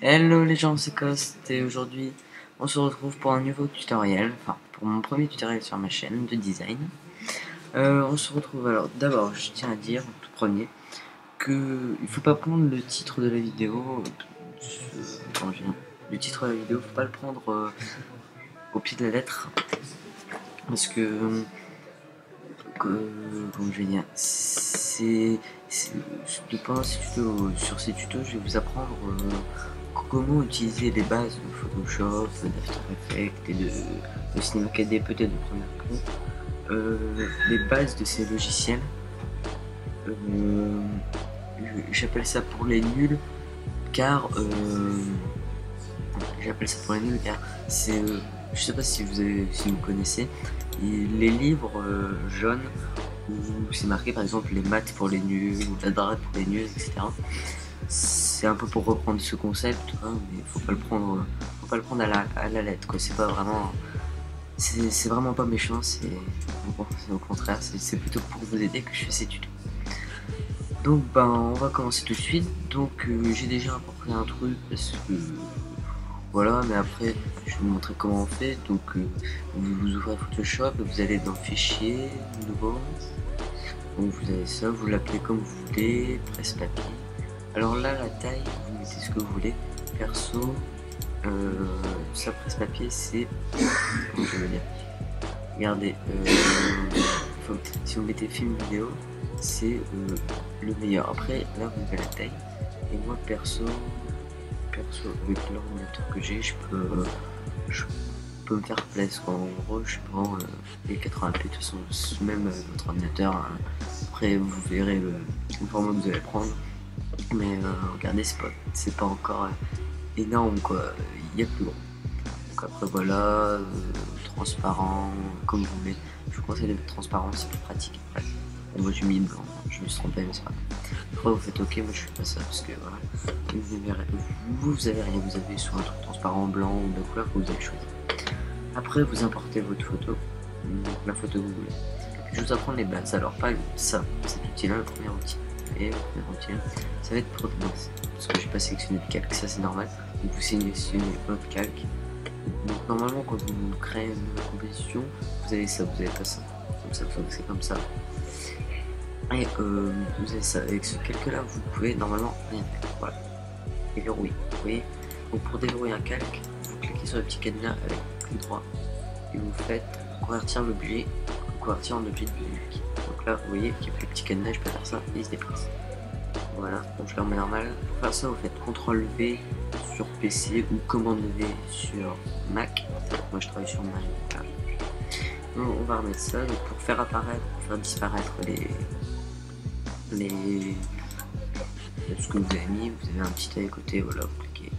Hello les gens, c'est Cost et aujourd'hui on se retrouve pour un nouveau tutoriel, enfin pour mon premier tutoriel sur ma chaîne de design. On se retrouve alors, d'abord je tiens à dire en tout premier que il faut pas prendre le titre de la vidéo, le titre de la vidéo, faut pas le prendre au pied de la lettre parce que comment je vais dire, sur ces tutos je vais vous apprendre comment utiliser les bases de Photoshop, d'After Effects et de Cinema 4D, peut-être de Premiere Pro, les bases de ces logiciels. J'appelle ça pour les nuls car c'est je sais pas si vous connaissez les livres jaunes où c'est marqué par exemple les maths pour les nuls ou la drague pour les nuls, etc. C'est un peu pour reprendre ce concept, hein, mais faut pas le prendre à la lettre, quoi. C'est pas vraiment, c'est vraiment pas méchant, c'est au contraire, c'est plutôt pour vous aider que je fais ces tutos. Donc ben on va commencer tout de suite. Donc j'ai déjà apporté un truc parce que voilà, mais après je vais vous montrer comment on fait. Donc vous ouvrez Photoshop, vous allez dans Fichier, Nouveau. Donc vous avez ça, vous l'appelez comme vous voulez, presse-papier. Alors là, la taille, vous mettez ce que vous voulez. Perso, ça presse-papier, c'est... Comment je veux dire? Regardez, si vous mettez film vidéo, c'est le meilleur. Après, là, vous avez la taille. Et moi, perso avec l'ordinateur que j'ai, je peux me faire plaisir. En gros, je prends les 80p. De toute façon, même votre ordinateur, hein, après, vous verrez le format que vous allez prendre. Mais regardez, c'est pas encore énorme, quoi. Il y a plus gros. Donc après voilà, transparent, comme vous voulez. Je vous conseille de mettre transparent, c'est plus pratique. Ouais. Bon, moi j'ai mis blanc, je me suis trompé, mais c'est pas grave. Après vous faites ok, moi je fais pas ça parce que voilà. Vous avez rien, vous avez soit un truc transparent blanc ou de la couleur que vous avez choisi. Après vous importez votre photo, la photo que vous voulez. Je vais vous apprendre les bases. Alors pas ça, cet outil là, le premier outil. Et le premier outil là, ça va être Providence. Parce que j'ai pas sélectionné le calque, ça c'est normal. Donc vous sélectionnez votre calque. Donc normalement quand vous créez une composition, vous avez ça, vous avez pas ça. Comme ça, c'est comme ça. Et vous avez ça. Avec ce calque là, vous pouvez normalement rien faire. Voilà. Et verrouiller. Vous voyez. Donc pour déverrouiller un calque, vous cliquez sur le petit cadenas avec clic droit. Et vous faites convertir l'objet en objet de dynamique. Donc là, vous voyez qu'il y a le petit cadenas, je peux faire ça et il se déplace. Voilà, donc je le remets normal. Pour faire ça, vous faites CTRL V sur PC ou commande V sur Mac. Moi je travaille sur Mac. Donc, on va remettre ça. Donc, pour faire disparaître ce que vous avez mis, vous avez un petit œil à côté, voilà, vous cliquez.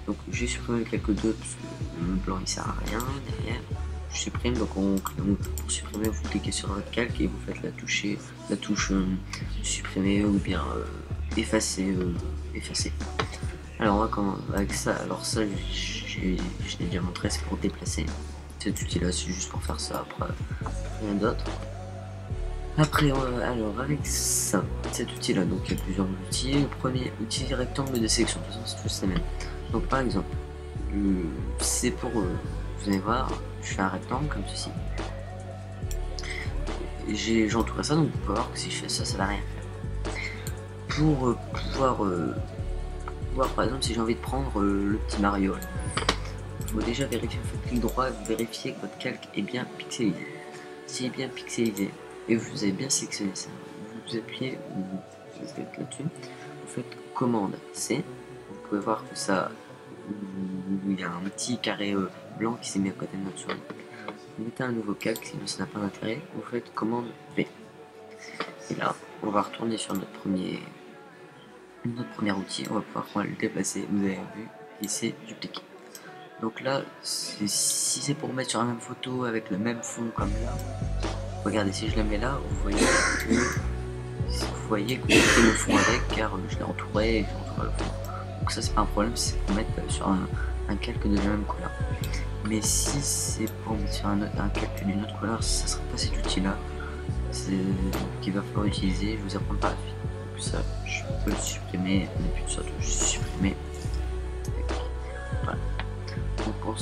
Donc j'ai supprimé quelques deux parce que le blanc il sert à rien derrière. Je supprime, donc pour supprimer vous cliquez sur votre calque et vous faites la touche supprimer ou bien effacer. Alors on va commencer avec ça. Alors ça je l'ai déjà montré, c'est pour déplacer. Cet outil là c'est juste pour faire ça, après rien d'autre. Après alors avec ça, cet outil là, donc il y a plusieurs outils. Le premier outil rectangle de sélection, de toute façon c'est tous les mêmes. Donc par exemple c'est pour vous allez voir, je fais un rectangle comme ceci. J'entoure ça, donc vous pouvez voir que si je fais ça, ça va rien faire. Pour pouvoir par exemple, si j'ai envie de prendre le petit Mario, il faut déjà vérifier, vous faites clic droit, vous vérifiez que votre calque est bien pixelisé. S'il est bien pixelisé et vous avez bien sélectionné ça, vous appuyez, vous êtes là-dessus, vous faites commande C, vous pouvez voir que ça, il y a un petit carré blanc qui s'est mis à côté de notre souris. Vous mettez un nouveau calque, sinon ça n'a pas d'intérêt, vous faites commande V. Et là, on va retourner sur notre premier outil, on va pouvoir le déplacer, vous avez vu, et c'est dupliquer. Donc là, si c'est pour mettre sur la même photo avec le même fond comme là, regardez, si je la mets là, vous voyez que je fais le fond avec, car je l'ai entouré et j'ai entouré le fond. Donc ça c'est pas un problème, c'est pour mettre sur un calque de la même couleur. Mais si c'est pour mettre sur un calque d'une autre couleur, ça sera pas cet outil là qu'il va falloir utiliser, je vous apprends par la suite. Donc ça, je peux le supprimer, on n'a plus de ça, je supprimer.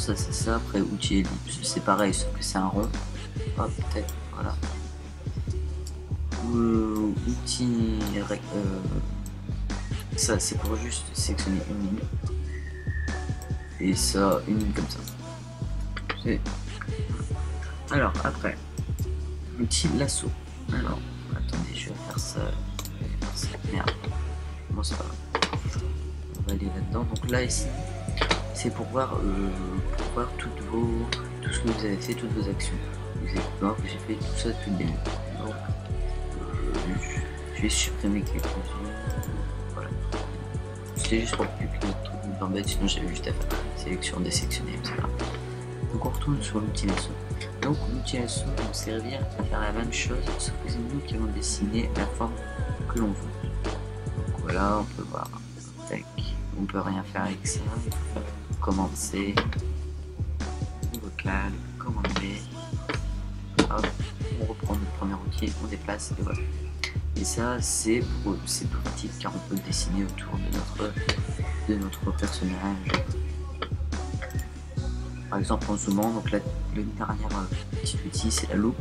ça c'est ça. Après outil ellipse, c'est pareil sauf que c'est un rond. Hop, peut-être, voilà. Outil ça c'est pour juste sélectionner une ligne. Et ça, une ligne comme ça. Alors après, outil lasso. Alors, attendez, je vais faire ça. Merde. Bon, c'est pas grave. On va aller là-dedans. Donc là, ici, c'est pour voir tout ce que vous avez fait, toutes vos actions. Vous allez voir que j'ai fait tout ça depuis le début. Donc, je vais supprimer quelques-unes. Voilà. C'était juste pour plus que notre truc nous embête, sinon j'avais juste à faire sélection, désélectionner, etc. Donc on retourne sur l'outil lasso. Donc l'outil lasso va nous servir à faire la même chose, sauf que c'est nous qui allons dessiner la forme que l'on veut. Donc voilà, on peut voir. Tac. On peut rien faire avec ça. Il faut faire commande C, vocal, commande B. Hop, on reprend notre premier outil, on déplace et voilà. Et ça c'est pratique car on peut dessiner autour de notre personnage. Par exemple en zoomant, donc là, le dernier petit outil c'est la loupe.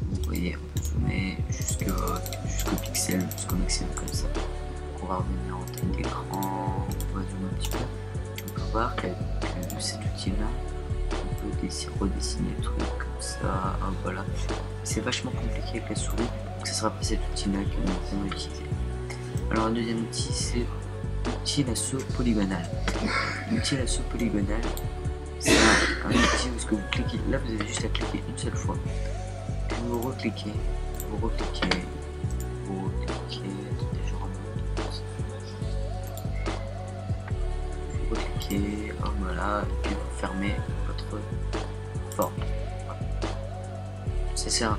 Vous voyez, on peut zoomer jusqu'au pixel, jusqu'au maximum comme ça. On va revenir en taille d'écran, on va zoomer un petit peu. On peut voir qu'avec cet outil là, on peut redessiner le truc comme ça. Hop, voilà. C'est vachement compliqué avec la souris, donc ce sera pas cet outil là que nous allons utiliser. Alors un deuxième outil c'est l'outil lasso polygonal. L'outil lasso polygonal, c'est un outil où ce que vous cliquez, là vous avez juste à cliquer une seule fois, puis vous recliquez, attendez, je remonte, vous recliquez, oh, voilà, et puis vous fermez votre forme. Voilà. C'est ça,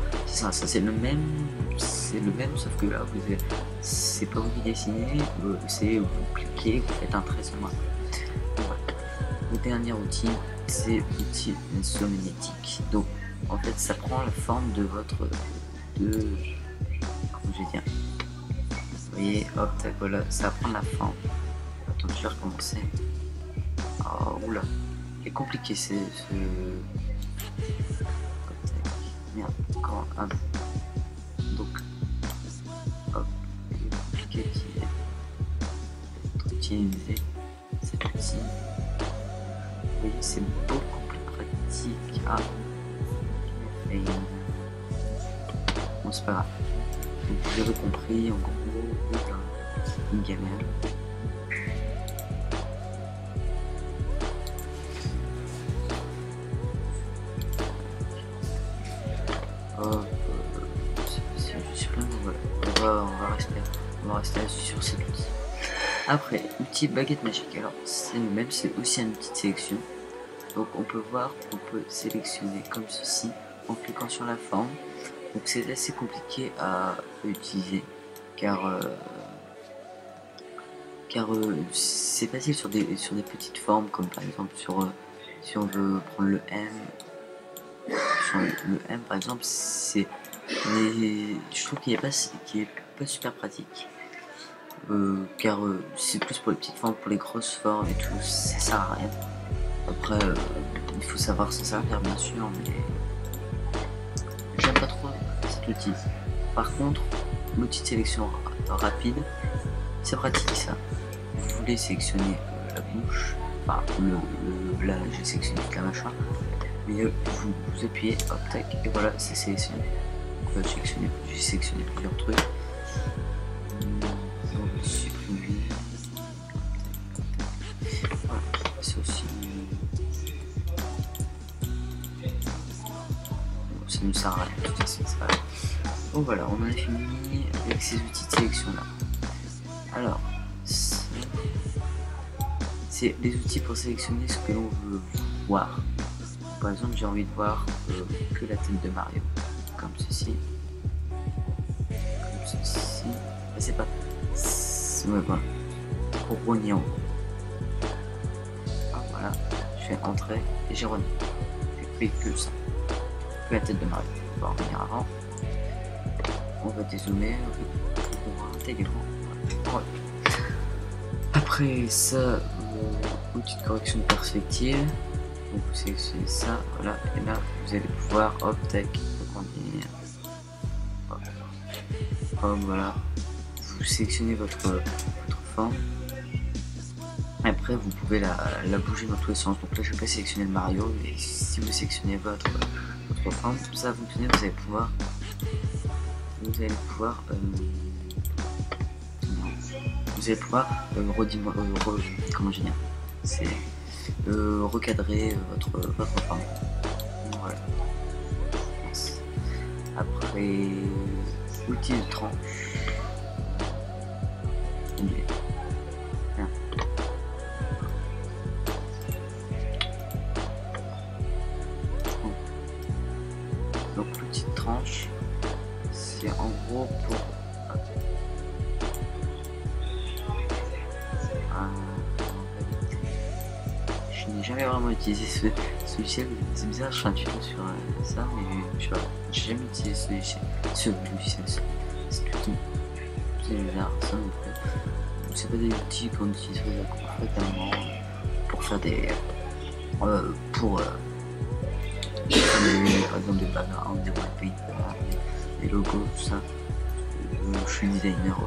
c'est le même sauf que là vous avez, c'est pas vous qui dessinez, c'est vous cliquez, vous faites un trait sur moi. Le dernier outil, c'est l'outil lasso magnétique. Donc, en fait, ça prend la forme de votre, comment je vais dire, vous voyez, hop, tac, voilà, ça prend la forme. Attends, je vais recommencer. Oh, oula, c'est compliqué, c'est merde, comment, donc, hop, il est compliqué d'être utilisé, cet outil. Vous voyez, c'est beaucoup plus pratique. Ah, et bon, c'est pas grave. Donc, vous avez compris, en gros, une gamelle. Voilà. On va rester sur cet outil. Après, outil baguette magique. Alors, c'est le même, c'est aussi un outil de sélection. Donc, on peut voir qu'on peut sélectionner comme ceci en cliquant sur la forme. Donc, c'est assez compliqué à utiliser car c'est facile sur des petites formes, comme par exemple si on veut prendre le M. Sur le M, par exemple, je trouve qu'il est pas super pratique. Car c'est plus pour les petites formes, pour les grosses formes et tout, ça sert à rien. Après, il faut savoir s'en servir bien sûr, mais j'aime pas trop cet outil. Par contre, l'outil de sélection rapide, c'est pratique ça. Vous voulez sélectionner la bouche, enfin là j'ai sélectionné toute la machin, mais vous appuyez, hop tac, et voilà, c'est sélectionné. On va sélectionner, j'ai sélectionné plusieurs trucs. Supprimer. Voilà, c'est aussi. Ça ne sert à rien, de toute façon, c'est pas grave. Bon voilà, on en a fini avec ces outils de sélection là. Alors, c'est des outils pour sélectionner ce que l'on veut voir. Par exemple, j'ai envie de voir que la tête de Mario, comme ceci. Comme ceci. Mais c'est pas. Ouais, voilà. Pour Rognon. Ah, voilà, je fais entrer et j'ai Rognon. Je fais que ça. Que la tête de Mario. On va revenir avant. On va dézoomer. On va intégrer. Voilà. Après ça, outil de correction de perspective. Donc vous sélectionnez ça, voilà, et là vous allez pouvoir, hop, tac, agrandir, hop, hop, voilà, vous sélectionnez votre forme. Après vous pouvez la bouger dans tous les sens. Donc là je vais pas sélectionner le Mario, mais si vous sélectionnez votre forme, ça va fonctionner. Vous allez pouvoir comment je veux dire, c'est recadrer votre forme. Voilà. Après, outil de tranche. Donc l'outil de tranche, c'est en gros pour je n'ai jamais vraiment utilisé ce logiciel. C'est bizarre, je fais un tuto sur ça, mais je sais pas, j'ai jamais utilisé ce logiciel, c'est tout. C'est bizarre, ça non plus. C'est pas des outils qu'on utilise fréquemment pour faire des par exemple des backgrounds, des wallpapers, des logos, tout ça. Je suis designer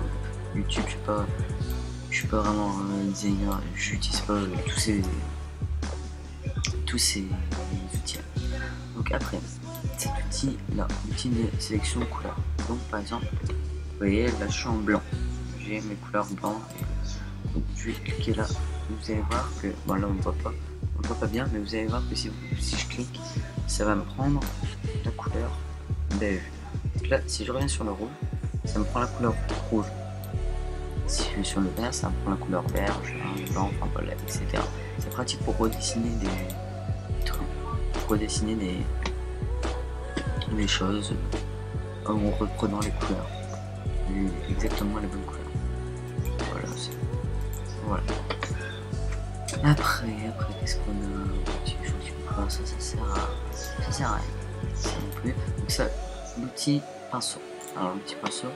YouTube, je suis pas vraiment designer, j'utilise pas tous ces outils là. Donc après cet outil là, outil de sélection de couleurs. Donc par exemple, vous voyez là je suis en blanc, j'ai mes couleurs blanc, donc je vais cliquer là, vous allez voir que bon là on ne voit pas bien, mais vous allez voir que si je clique, ça va me prendre la couleur beige. Donc là si je reviens sur le rouge, ça me prend la couleur rouge. Si je vais sur le vert, ça me prend la couleur vert, blanc, enfin voilà, etc. C'est pratique pour redessiner des choses en reprenant les couleurs, exactement les bonnes couleurs. Voilà. Après qu'est-ce qu'on a? Ça sert à rien. Ça non plus. Donc ça, l'outil pinceau. Alors l'outil pinceau,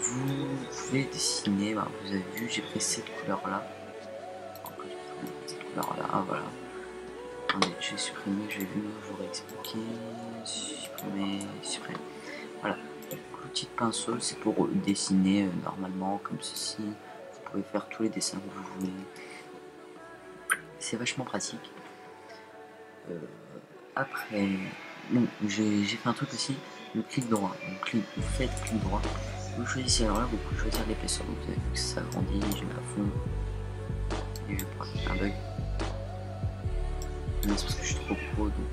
vous pouvez dessiner, vous avez vu, j'ai pris cette couleur là. Ah voilà. Attendez, je vais supprimer, je vous réexpliquer. Supprimer. Voilà. L'outil de pinceau, c'est pour dessiner normalement comme ceci. Vous pouvez faire tous les dessins que vous voulez. C'est vachement pratique. Après, bon, j'ai fait un truc aussi, le clic droit. Donc, vous faites clic droit. Vous choisissez, alors là, vous pouvez choisir l'épaisseur. Vous avez vu que ça grandit, je mets à fond. Et je prends un bug. C'est parce que je suis trop pro, donc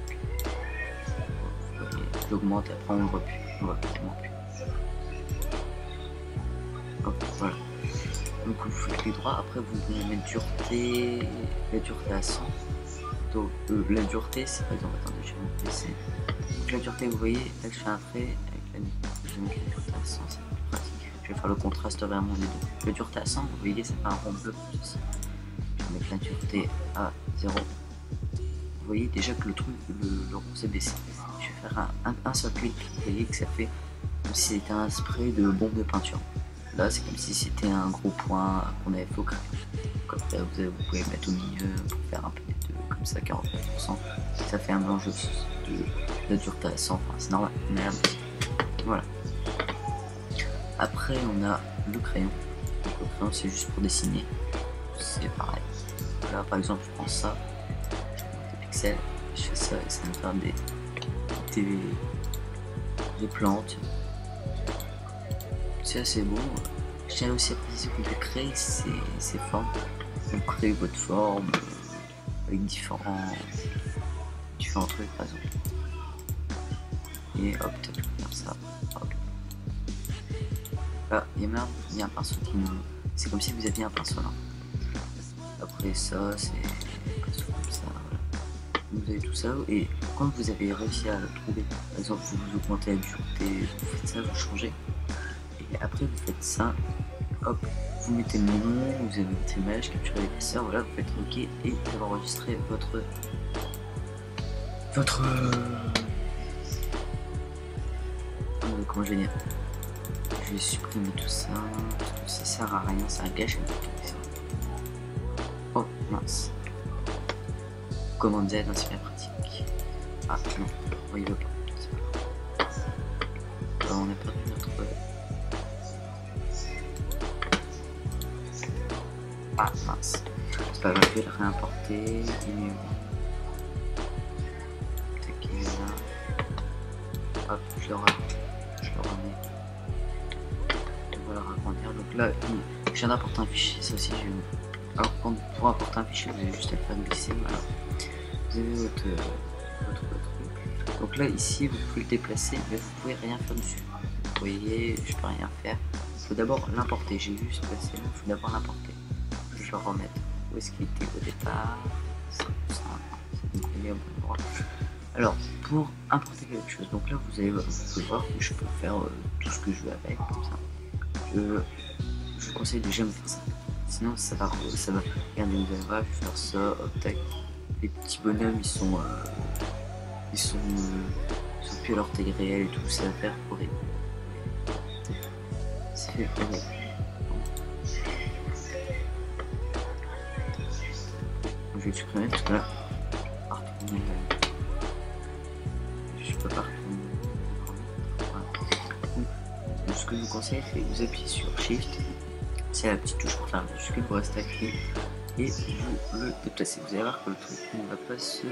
j'augmente et après on voit quasiment plus. Hop, voilà. Donc vous faites clic droit, après vous pouvez mettre la dureté à 100. Donc la dureté c'est par exemple, attendez, je vais me PC. Donc la dureté, vous voyez, là je fais un trait avec je vais mettre la dureté à 100, c'est plus pratique. Je vais faire le contraste vraiment des deux. La dureté à 100, vous voyez, c'est pas un rond bleu comme ceci. Je vais mettre la dureté à 0. Vous voyez déjà que le rond s'est baissé. Je vais faire un seul clic, vous voyez que ça fait comme si c'était un spray de bombe de peinture. Là c'est comme si c'était un gros point qu'on avait fait au crayon. Comme ça vous pouvez mettre au milieu pour faire un peu des deux, comme ça 49%. Ça fait un mélange de la dureté à 100, enfin c'est normal, mais voilà. Après on a le crayon. Donc, le crayon c'est juste pour dessiner, c'est pareil. Là par exemple je prends ça, je fais ça et ça me fait des plantes. C'est assez beau. Je tiens aussi à préciser que vous pouvez créer ces formes. Donc créez votre forme avec différents trucs par exemple. Et hop, tu peux faire ça. Hop. Là, il y a un pinceau qui nous. C'est comme si vous aviez un pinceau là. Après ça, c'est comme ça. Vous avez tout ça et quand vous avez réussi à le trouver, par exemple vous augmentez la dureté, vous faites ça, vous changez et après vous faites ça, hop, vous mettez le nom, vous avez votre image, capturez l'épaisseur, voilà, vous faites OK et vous allez enregistrer votre comment je vais dire, je vais supprimer tout ça parce que ça sert à rien, ça gâche un peu. Oh mince. commande Z, hein, c'est bien pratique. Ah non, oh, il veut pas. On a perdu notre... Ah mince. C'est pas grave, je vais le réimporter. Il est où? Tac, il est là. Hop, je le remets. On va le agrandir. Donc là, je viens d'apporter un fichier, ça aussi alors pour importer un fichier, vous avez juste à le faire glisser. Voilà. Vous avez votre truc. Donc là, ici, vous pouvez le déplacer, mais vous pouvez rien faire dessus. Vous voyez, je peux rien faire. Il faut d'abord l'importer. J'ai juste placé là, il faut d'abord l'importer. Je vais le remettre. Où est-ce qu'il était au départ? C'est mis au bon endroit. Alors, pour importer quelque chose, donc là, vous allez voir que je peux faire tout ce que je veux avec, comme ça. Je vous conseille de jamais faire ça. Sinon, ça va. Regardez, vous allez voir, je vais faire ça. Hop, tac. Les petits bonhommes, ils sont plus à leur taille réelle et tout, ça va faire horrible. C'est fait horrible. Je vais supprimer parce que là, je peux pas retourner. Voilà. Donc, ce que je vous conseille, c'est que vous appuyez sur Shift, c'est la petite touche pour faire le jusqu'à vous restez appuyé et vous le déplacez. Vous allez voir que le truc ne va pas se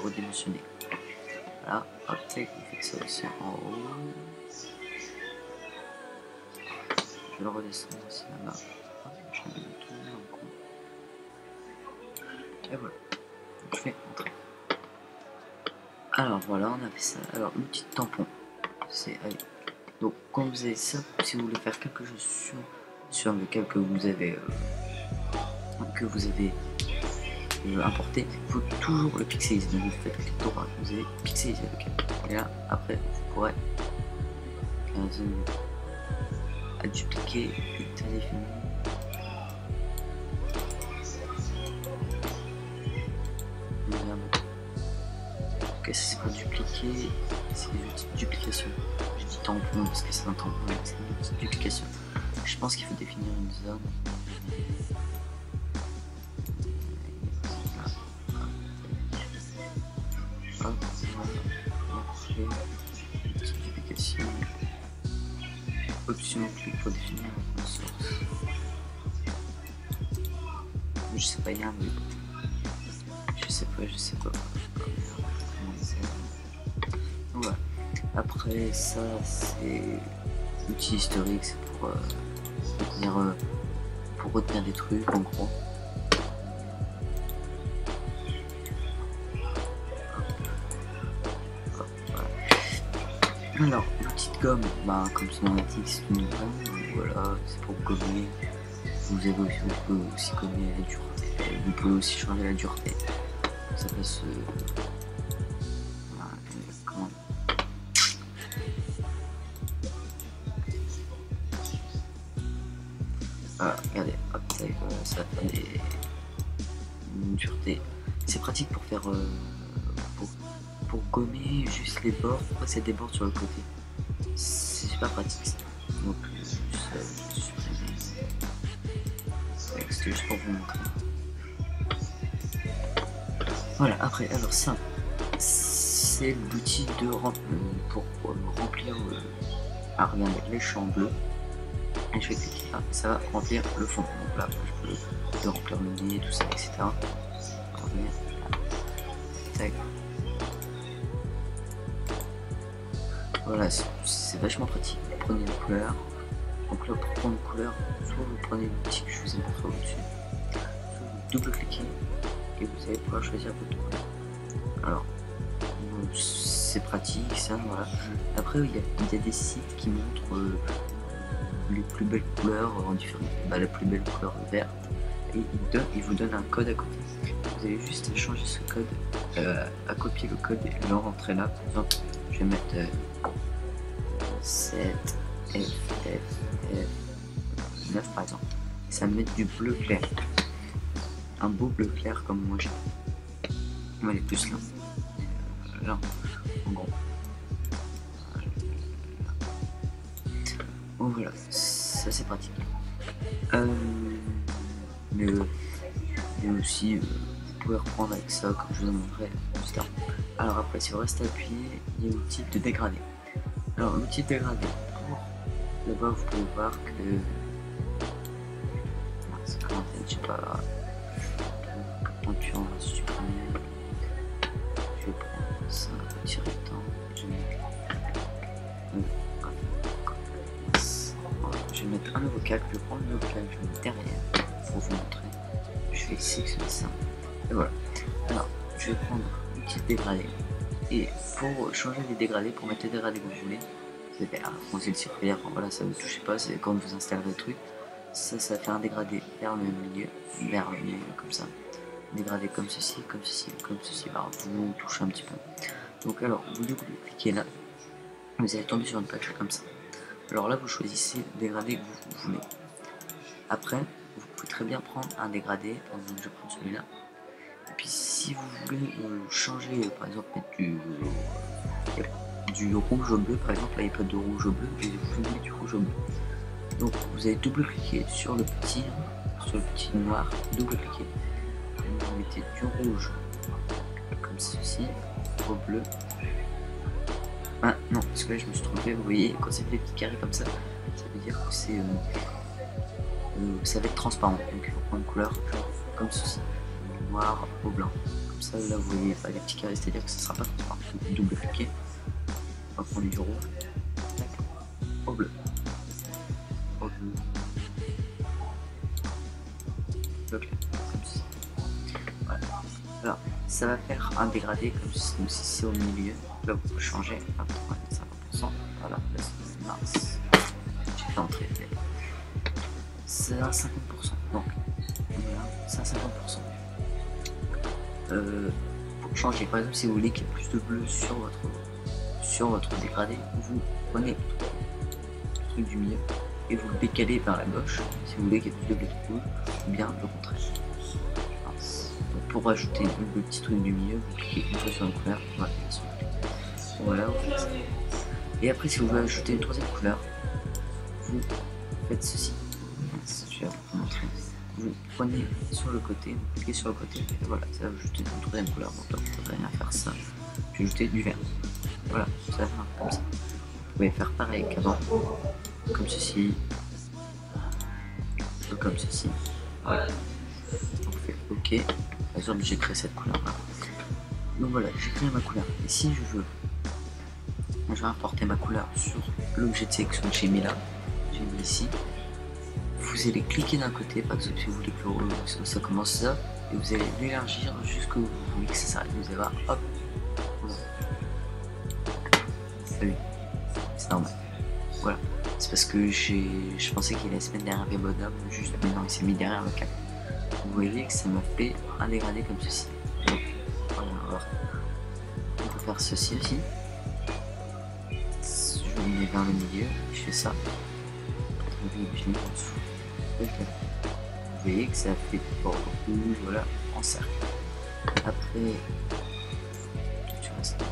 redimensionner. Voilà, hop, tac, vous faites ça aussi en haut. Je vais le redescendre aussi là-bas. Je le mets tout dans le coin. Et voilà. Donc, je fais entrer. Alors voilà, on a fait ça. Alors l'outil de tampon, c'est donc quand vous avez ça, si vous voulez faire quelque chose sur le câble que vous avez importé, il faut toujours le pixeliser. Donc vous faites clic droit, vous allez pixeliser le câble. Et là, après, vous pourrez à dupliquer et définir. Ok, ça c'est pour dupliquer, c'est des outils de duplication. Je dis tampon parce que c'est un tampon, c'est une outil de duplication. Je pense qu'il faut définir une zone. Hop, voilà. Petite duplication. Option clic pour définir une source. Je sais pas, il y a un but. Je sais pas. Voilà. Après ça, c'est l'outil historique, c'est pour retenir des trucs en gros. Voilà. Alors, l'outil de gomme, comme son nom l'indique, c'est une gomme, voilà, c'est pour gommer. Vous pouvez aussi gommer la dureté, vous pouvez aussi changer la dureté. Ça passe. Regardez, hop, ça va faire une dureté. C'est pratique pour faire pour gommer juste les bords, pour passer des bords sur le côté. C'est super pratique ça. Donc c'était juste pour vous montrer. Voilà, après, alors ça, c'est l'outil de pour remplir alors regardez, les champs bleus. Et je vais cliquer là, ça va remplir le fond. Donc là, je peux remplir le nez, tout ça, etc. Revenir là. Tac. Voilà, c'est vachement pratique. Vous prenez une couleur. Donc là, pour prendre une couleur, soit vous prenez l'outil que je vous ai montré au-dessus, soit vous double-cliquez et vous allez pouvoir choisir votre couleur. Alors, c'est pratique, ça, voilà. Après, il y a des sites qui montrent les plus belles couleurs en différents, la plus belle couleur verte, et il vous donne un code à côté. Vous avez juste à changer ce code, à copier le code et le rentrer là. Par exemple, je vais mettre 7 F 9 par exemple. Et ça me met du bleu clair, un beau bleu clair comme moi j'ai. Moi, elle est plus là, là en gros. Bon voilà, ça c'est pratique. Mais Et aussi, vous pouvez reprendre avec ça, comme je vous en montrerai juste avant. Alors après, si vous restez appuyé, il y a l'outil de dégradé. Alors l'outil de dégradé, là-bas vous pouvez voir que... C'est comment dire, je sais pas... Peinture, on va supprimer. Je vais prendre ça, un petit rectangle. Je vais mettre un nouveau calque, je vais prendre le nouveau calque, je vais le mettre derrière pour vous montrer. Je vais sélectionner ça. Et voilà. Alors, je vais prendre l'outil de dégradé. Et pour changer les dégradés, pour mettre les dégradés que vous voulez, vous allez foncer le circulaire, voilà, ça vous touchez pas, c'est quand vous installerez le truc. Ça fait un dégradé vers le milieu, comme ça. Dégradé comme ceci, comme ceci, comme ceci. Alors, vous touchez un petit peu. Donc alors, vous cliquez là, vous allez tomber sur une page comme ça. Alors là, vous choisissez le dégradé que vous voulez. Après, vous pouvez très bien prendre un dégradé, par exemple, je prends celui-là. Et puis si vous voulez changer, par exemple, mettre du rouge au bleu, par exemple, là il n'y a pas de rouge au bleu, et vous voulez du rouge au bleu. Donc vous allez double-cliquer sur le petit noir, double-cliquer. Vous mettez du rouge comme ceci, au bleu. Ah non, parce que là je me suis trompé, vous voyez, quand c'est des petits carrés comme ça veut dire que c'est ça va être transparent. Donc il faut prendre une couleur comme ceci, du noir au blanc. Comme ça, là vous voyez pas les petits carrés, c'est-à-dire que ça sera pas transparent. Donc double-cliquer, on va prendre du rouge, au bleu. Au bleu. Donc, comme ceci. Voilà. Alors, ça va faire un dégradé comme ceci. Donc si c'est au milieu, là vous pouvez changer à 50%. Voilà, là c'est mince. J'ai fait entrer. C'est à 50%. Donc, voilà, c'est à 50%. Pour changer, par exemple, si vous voulez qu'il y ait plus de bleu sur votre dégradé, vous prenez le truc du milieu et vous le décalez vers la gauche si vous voulez qu'il y ait plus de bleu qui bouge, ou bien le contraire. Donc, pour rajouter le petit truc du milieu, vous cliquez une fois sur une couleur, voilà, vous faites ça. Et après, si vous voulez ajouter une troisième couleur, vous faites ceci. Je vais vous montrer. Vous prenez sur le côté, vous cliquez sur le côté, et voilà, ça va ajouter une troisième couleur. Donc là, vous pouvez rien faire ça. Puis ajouter du vert. Voilà, ça va faire comme ça. Vous pouvez faire pareil qu'avant, comme ceci, comme ceci. Voilà. On fait OK. Par exemple, j'ai créé cette couleur là. Donc voilà, j'ai créé ma couleur. Et si je veux, je vais importer ma couleur sur l'objet de sélection que j'ai mis là. J'ai mis ici. Vous allez cliquer d'un côté, par exemple si vous voulez que ça commence là, et vous allez l'élargir jusqu'où vous voulez que ça s'arrête. Vous allez voir, hop, oui, c'est normal. Voilà, c'est parce que je pensais qu'il allait se mettre derrière les bonhommes, juste maintenant il s'est mis derrière le cap. Vous voyez que ça m'a fait un dégradé comme ceci. Donc, voilà, alors, on peut faire ceci aussi. Je me mets vers le milieu, je fais ça. Je mets en dessous. Vous voyez que ça fait bord rouge, voilà, en cercle. Après, tu restes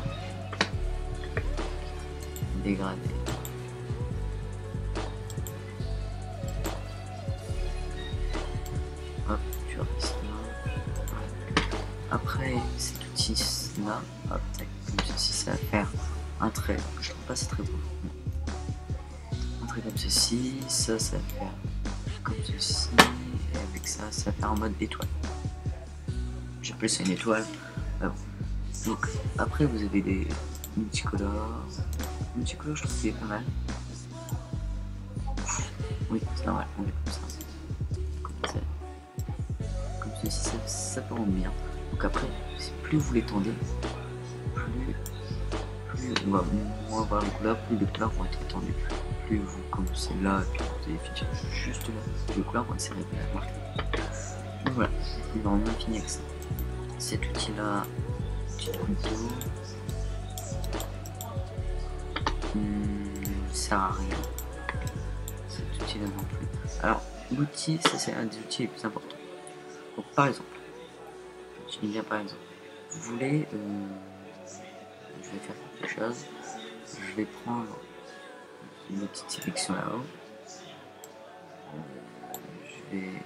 dégradé. Hop, tu restes là. Après, cet outil là, hop, tac, comme ceci, ça va faire un trait. Je trouve pas c'est très beau. Un trait comme ceci, ça va faire comme ceci, et avec ça va faire en mode étoile. J'appelle ça une étoile. Donc après vous avez des multicolores. Multicolores, je trouve qu'il est pas mal. Oui, c'est normal, on est comme ça. Comme ceci, ça peut rendre bien. Donc après, plus vous l'étendez, plus on va moins voir les couleurs, plus les couleurs vont être étendues. Plus vous commencez là, et puis vous allez finir juste là. Les couleurs vont être serrées à marquer. Donc voilà, il va en infini avec ça. Cet outil là, petit couteau, sert à rien. Cet outil là non plus. Alors, l'outil, ça c'est un des outils les plus importants. Donc par exemple, je dis bien par exemple, vous voulez, je vais faire quelque chose, je vais prendre une petite sélection là-haut, je vais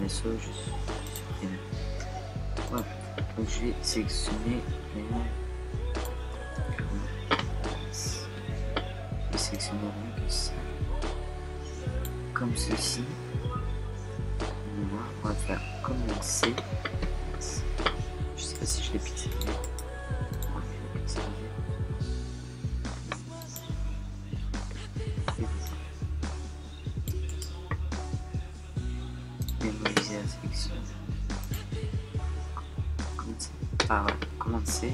ça, je supprime. Voilà. Donc je vais sélectionner rien que ça. Comme ceci. On va faire comme un C. Je sais pas si je l'ai pixelisé. Mémoriser la sélection. Par commande C.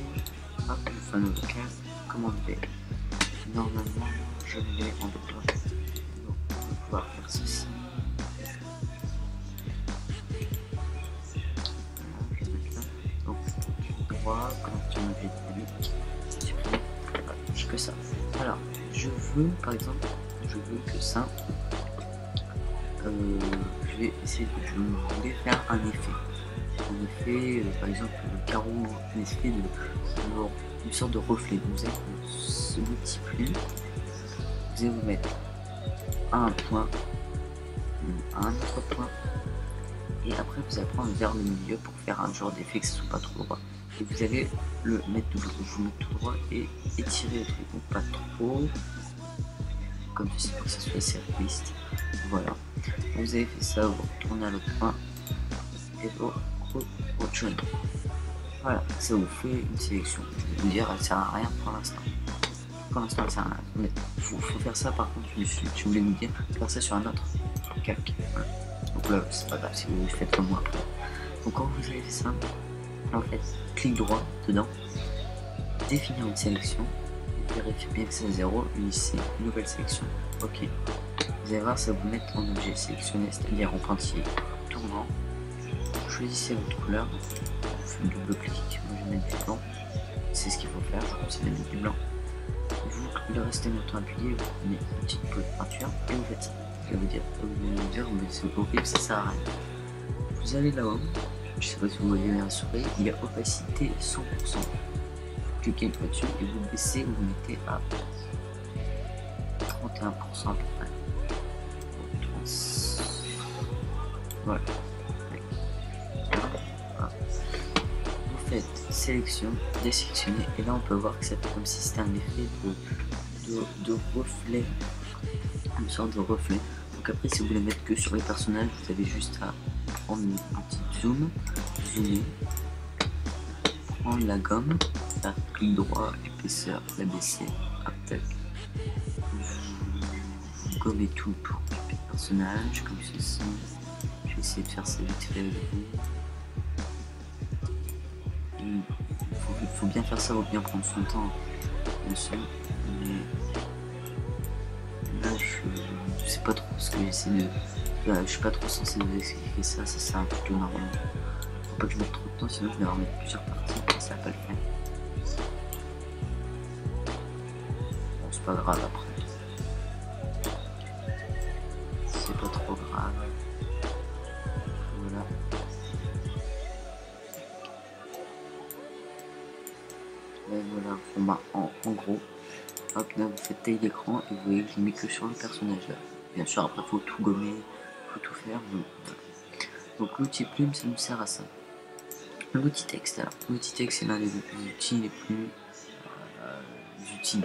Hop, le fameux vocal. Commande B. Normalement, je l'ai en doigt. Donc, on va pouvoir faire ceci. Donc, droit, connexion dynamique, supprimer, voilà, que ça. Alors, je veux, par exemple, que ça, je vais essayer je voulais faire un effet, par exemple, le carreau, un effet une sorte de reflet. Donc, vous avez ce petit plume, vous allez vous mettre à un point, à un autre point, et après vous allez prendre vers le milieu pour faire un genre d'effet que ce soit pas trop droit. Et vous allez le mettre tout droit et étirer le truc, donc pas trop, comme ceci pour que ça soit assez réaliste. Voilà. Donc vous avez fait ça, vous retournez à l'autre point et vous rejoignez. Voilà, ça vous fait une sélection. Je vais vous dire, elle sert à rien pour l'instant. Pour l'instant, elle sert à rien. Mais faut faire ça par contre, si vous voulez nous dire, faire ça sur un autre calque. Voilà. Donc là, c'est pas grave si vous faites comme moi. Donc quand vous avez fait ça, en fait, clic droit dedans, définir une sélection, vérifiez bien que c'est 0, unissez une nouvelle sélection, ok. Vous allez voir, ça va vous mettre en objet sélectionné, c'est-à-dire en pointillé tournant. Choisissez votre couleur, vous faites double clic, moi je vais mettre du blanc, c'est ce qu'il faut faire, je conseille de mettre du blanc. Vous le restez longtemps appuyé, vous prenez une petite peau de peinture et vous faites ça. Ça veut dire, c'est horrible, ça sert à rien. Vous allez là-haut, je sais pas si vous voyez la souris, il y a opacité 100%. Vous cliquez une fois dessus et vous baissez, vous mettez à 31% à peu près. Voilà. Vous faites sélection, désélectionner, et là on peut voir que ça fait comme si c'était un effet de reflet, une sorte de reflet. Donc après, si vous voulez mettre que sur les personnages, vous avez juste à prendre un petit zoomer, prendre la gomme, faire clic droit, épaisseur, la baisser, hop, tac. Vous gommez tout pour les personnages, comme ceci. Je vais essayer de faire ça vite fait avec vous. Il faut bien faire ça, il faut bien prendre son temps, bien sûr. Mais là, je sais pas trop ce que j'essaie de. Là, je suis pas trop censé vous expliquer ça, ça sert un peu tout normalement. Faut pas que je mette trop de temps, sinon je vais remettre plusieurs parties, et ça va pas le faire. Bon, c'est pas grave après. C'est pas trop grave. Voilà. Et voilà, format en gros. Hop, là vous faites taille d'écran et vous voyez que je mets que sur le personnage là. Bien sûr, après faut tout gommer, faut tout faire. Voilà. Donc l'outil plume, ça nous sert à ça. L'outil texte, alors l'outil texte c'est l'un des outils les plus utiles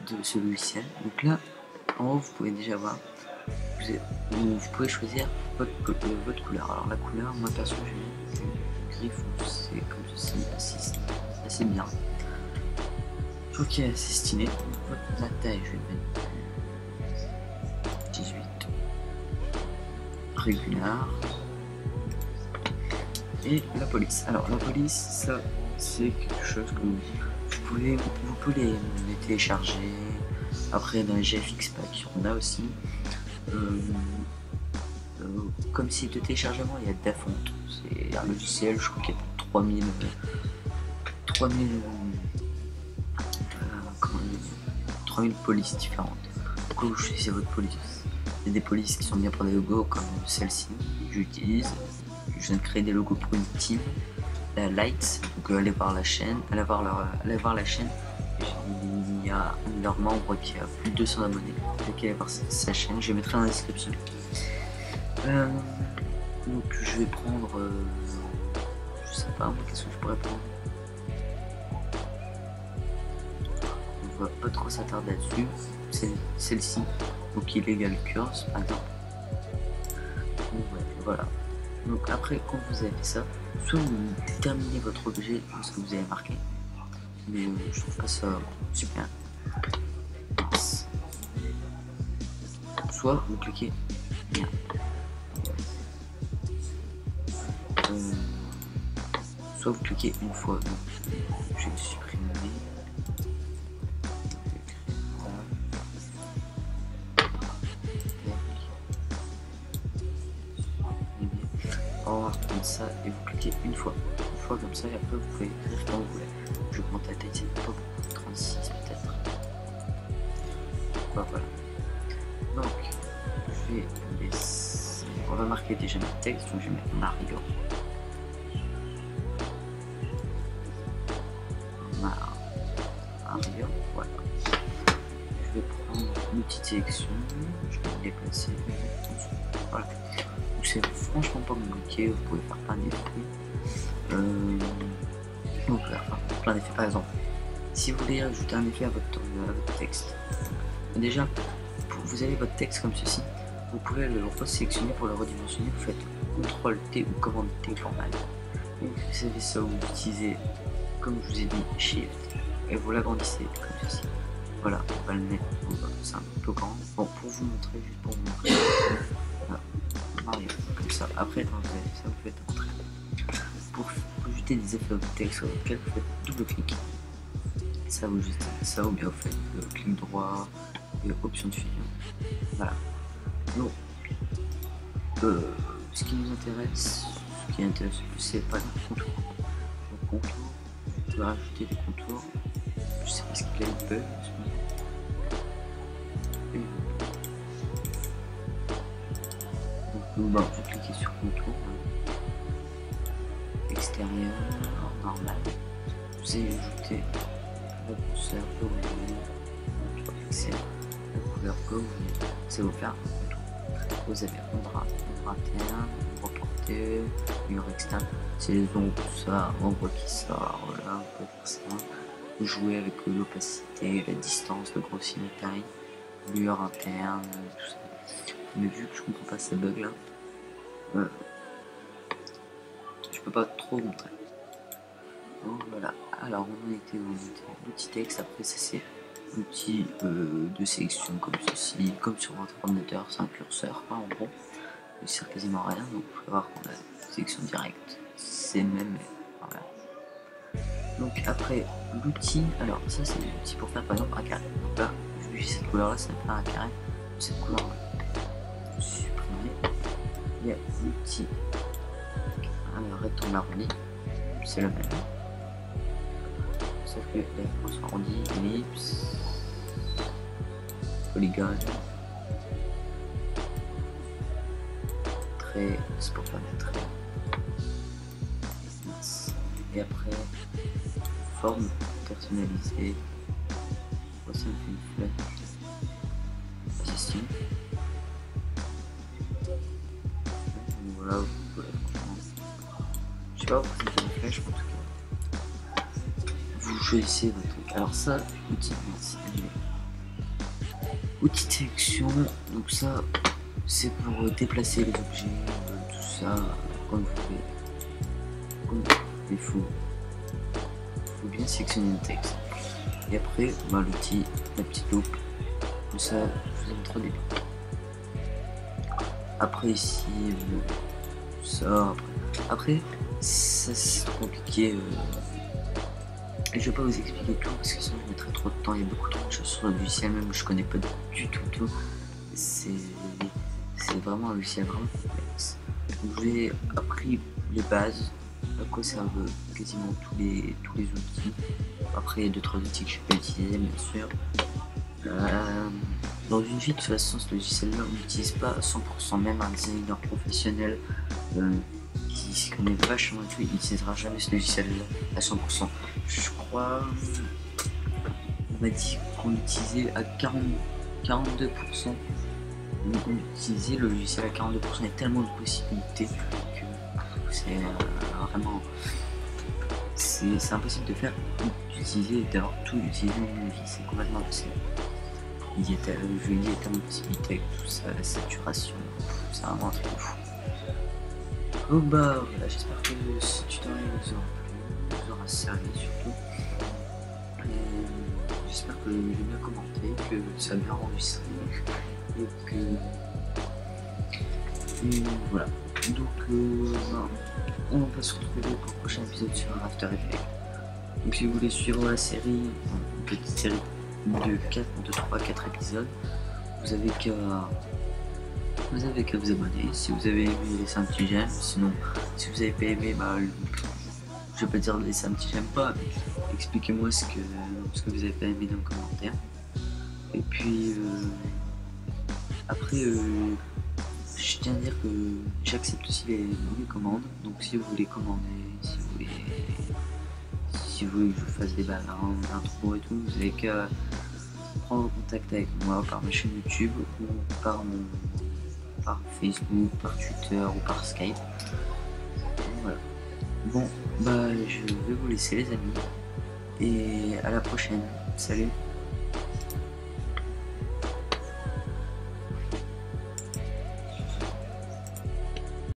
de ce logiciel. Donc là, en haut, vous pouvez déjà voir, vous pouvez choisir votre couleur. Alors la couleur, moi perso, j'ai une griffe, c'est comme ceci, assez bien. Je trouve qu'il est assez stylé. La taille, je vais mettre 18 régulière. Et la police. Alors la police, ça c'est quelque chose que vous pouvez les télécharger. Après dans les GFX Pack, on a aussi comme site de téléchargement, il y a Dafont. C'est un logiciel, je crois qu'il y a 3000 polices différentes. Pourquoi vous choisissez votre police? Il y a des polices qui sont bien pour des logos comme celle-ci, j'utilise. Je viens de créer des logos pour une team, la Lights, donc allez voir la chaîne, il y a un de leurs membres qui a plus de 200 abonnés, donc allez voir sa chaîne, je mettrai dans la description. Donc je vais prendre, je sais pas, moi qu'est-ce que je pourrais prendre. On va pas trop s'attarder là-dessus. C'est celle-ci, donc Illegal Curse par exemple. Donc, ouais, voilà. Donc après, quand vous avez fait ça, soit vous déterminez votre objet de ce que vous avez marqué, mais je trouve pas ça super. Soit vous cliquez bien. Soit vous cliquez une fois. Donc, je vais le supprimer. Comme ça et vous cliquez une fois comme ça et après vous pouvez écrire quand vous voulez. Je vais augmenter la taille, c'est pas beaucoup, 36 peut-être. Voilà. Donc je vais laisser, on va marquer déjà notre texte, donc je vais mettre Mario. Voilà. Je vais prendre une petite sélection, je vais me déplacer. Voilà. C'est franchement pas compliqué, vous pouvez faire plein d'effets. Donc plein d'effets par exemple. Si vous voulez ajouter un effet à votre texte, déjà vous avez votre texte comme ceci, vous pouvez le resélectionner pour le redimensionner, vous faites CTRL T ou commande T formal. Donc vous savez ça, vous utilisez comme je vous ai dit Shift et vous l'agrandissez comme ceci. Voilà, on va le mettre, c'est un peu grand. Bon, pour vous montrer, juste pour vous montrer. Voilà. Mario, comme ça. Après, quand vous avez fait ça, vous faites entrer. Pour ajouter des effets au texte sur lequel vous faites double clic. Ça, vous ajoutez ça, ou bien vous faites clic droit et option de fusion. Voilà. Donc, ce qui nous intéresse, ce qui intéresse le plus, c'est pas le contour. Le contour, vous pouvez rajouter des contours. Je sais pas ce qu'il a une bug. Donc, vous cliquez sur contour, extérieur, normal. Vous allez ajouter la grosseur que vous voulez, 3 pixels, la couleur que vous voulez. Ça va vous faire un contour. Vous avez ombre interne, ombre portée, mur externe. C'est les ombres, tout ça, ombre qui sort, voilà, on peut faire ça. Jouer avec l'opacité, la distance, le grossir, la taille, mur interne, tout ça. Mais vu que je comprends pas ces bugs là, je peux pas trop montrer. Donc voilà, alors on était au l'outil texte, après ça c'est l'outil de sélection comme ceci, comme sur votre ordinateur, c'est un curseur hein, en gros, il sert quasiment à rien, donc il faut voir qu'on a une sélection directe, c'est le même, mais voilà. Donc après l'outil, alors ça c'est l'outil pour faire par exemple un carré, donc là, vu que cette couleur là, ça fait un carré, cette couleur là. Supprimer. Il y a l'outil rectangle arrondi, c'est le même. Sauf que les sont arrondis, ellipse, polygone, trait, c'est pour faire des traits. Et après, forme personnalisée. Voici on fait une flèche. Assistant. Voilà, vous pouvez je sais pas, vous faites une flèche en tout cas. Vous choisissez votre truc. Alors ça, outil de sélection, donc ça c'est pour déplacer les objets, tout ça, comme vous voulez. Il faut bien sélectionner le texte. Et après, l'outil, la petite loupe, comme ça, je vous ai montré au début. Après ici, ça, après ça c'est trop compliqué. Et je vais pas vous expliquer tout parce que sinon je mettrai trop de temps. Il y a beaucoup trop de choses sur le logiciel, même je connais pas du tout. C'est vraiment un logiciel vraiment complexe. Donc j'ai appris les bases, à quoi servent quasiment tous les outils. Après il y a 2-3 outils que je peux utiliser bien sûr. Dans une vie de toute façon ce logiciel là on n'utilise pas à 100%, même un designer professionnel qui s'y connaît vachement et tout, il n'utilisera jamais ce logiciel là à 100%. Je crois on m'a dit qu'on l'utilisait à 42%, utiliser le logiciel à 42%. Il y a tellement de possibilités que c'est vraiment... C'est impossible de faire, d'utiliser, d'avoir tout utilisé en une vie, c'est complètement impossible. Je lui dis, il y a tellement de possibilités avec tout ça, la saturation, c'est vraiment un truc de fou. Donc bah voilà, j'espère que ce tutoriel vous aura servi surtout. Et j'espère que j'ai bien commenté, que ça a bien enregistré et que... Et voilà. Donc on va se retrouver pour le prochain épisode sur After Effects. Donc si vous voulez suivre la série, une petite série de 3-4 épisodes, vous avez qu'à vous abonner. Si vous avez aimé, laissez un petit j'aime. Sinon, si vous avez pas aimé, bah, je vais pas dire laissez un petit j'aime pas, mais expliquez-moi ce que vous avez pas aimé dans le commentaire. Et puis après, je tiens à dire que j'accepte aussi les commandes. Donc si vous voulez commander, si vous voulez que je vous fasse des backgrounds, intro et tout, vous avez qu'à prendre contact avec moi par ma chaîne YouTube ou par Facebook, par Twitter ou par Skype. Voilà. Bon, bah je vais vous laisser les amis et à la prochaine. Salut.